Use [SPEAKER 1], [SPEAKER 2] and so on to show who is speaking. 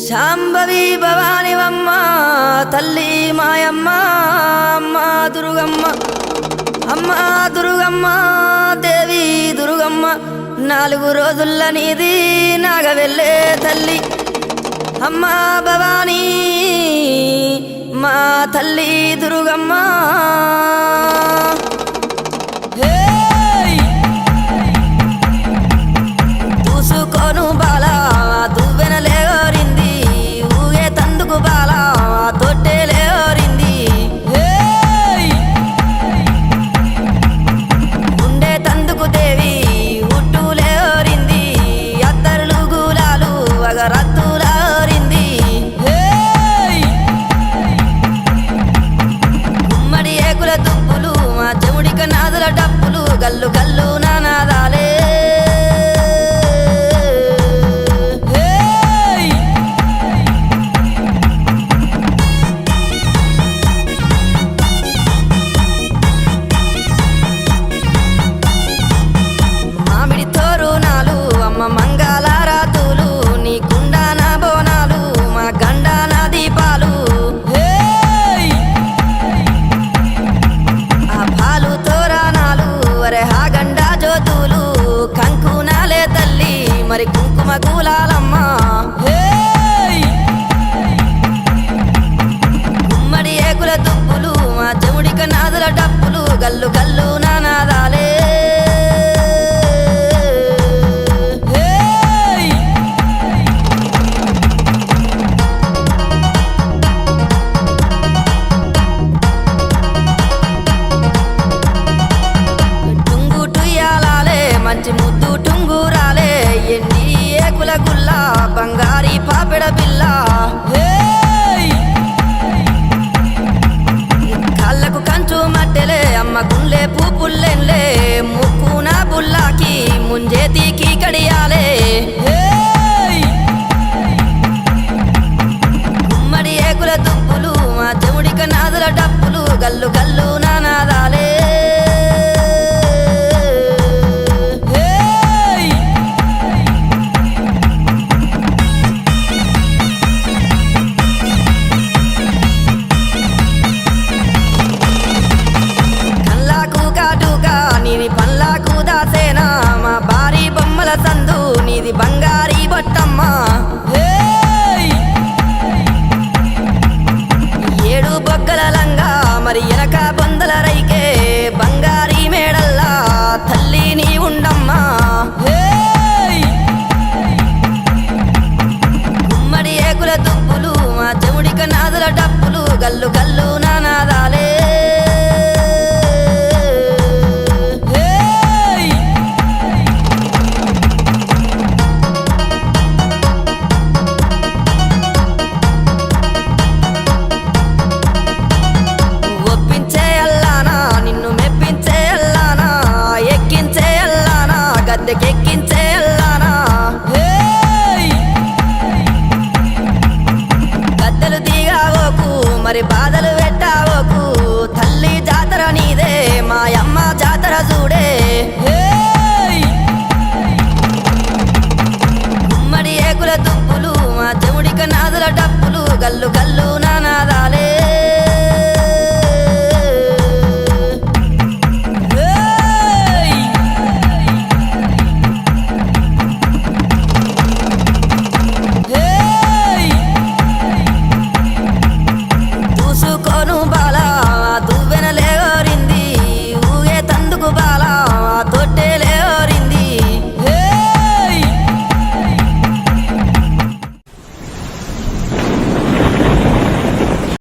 [SPEAKER 1] శాంభవి భవానివమ్మ తల్లి మాయమ్మ అమ్మ దుర్గమ్మ అమ్మ దుర్గమ్మ దేవి దుర్గమ్మ 4 రోజుల నీది నాగవెల్లే తల్లి అమ్మ భవాని మా తల్లి దుర్గమ్మ చూసుకోను బాలా దువ్వెనలేరింది ఊగే తందుకు బాలా తొట్టెలేరింది ఉండే తందుకు దేవి ఉట్టులేరింది అత్తరులు గులాలు అగరత్తులారింది గుమ్మడి ఏకుల దుప్పులు మా చెముడిక నాదుల డప్పులు గల్లు గల్లు నానాదాలే మంగళారాతులు నీ కుండాన బోనాలు మా గండాన దీపాలు ఆ పాలు తోరణాలు అరే హా గండా జ్యోతులు కంకునాలే తల్లి మరి కుంకుమ కూలాలమ్మ గుమ్మడి ఏకుల దుప్పులు మా చెముడిక నాదుల డప్పులు గల్లు గల్లు నానాదాలే మంచి ముద్దు టుంగురాలే ఎండి ఏకుల గుల్ల బంగారి పాపెడ బిల్ల కళ్ళకు కంచు మట్టెలే అమ్మ గుండె పూపుల్లెన్లే ముక్కున బుల్లాకి ముంజేతికి కడియాలే గుమ్మడి ఏకుల దుప్పులు మా చెముడిక నాదుల డప్పులు గల్లు గల్లు నానాదాలే నీది పల్లాకు దాసేనా మా భారీ బొమ్మల సందు నీది బంగారీ బొట్టమ్మ ఏడు బొగ్గల లంగా మరి ఎనక బొందల రైకే బంగారీ మేడల్లా తల్లి నీ ఉండమ్మా గుమ్మడి ఏకుల దుప్పులు మా చెముడిక నాదుల డప్పులు గల్లు గల్లు నానాదాలే గద్దెకెక్కించే అల్లానా గద్దెలు దిగావోకు మరి బాధలు పెట్టావోకు తల్లి జాతర నీదే మాయమ్మ జాతర చూడే గుమ్మడి ఏకుల దుప్పులు మా చెముడిక నాదుల డప్పులు గల్లు గల్లు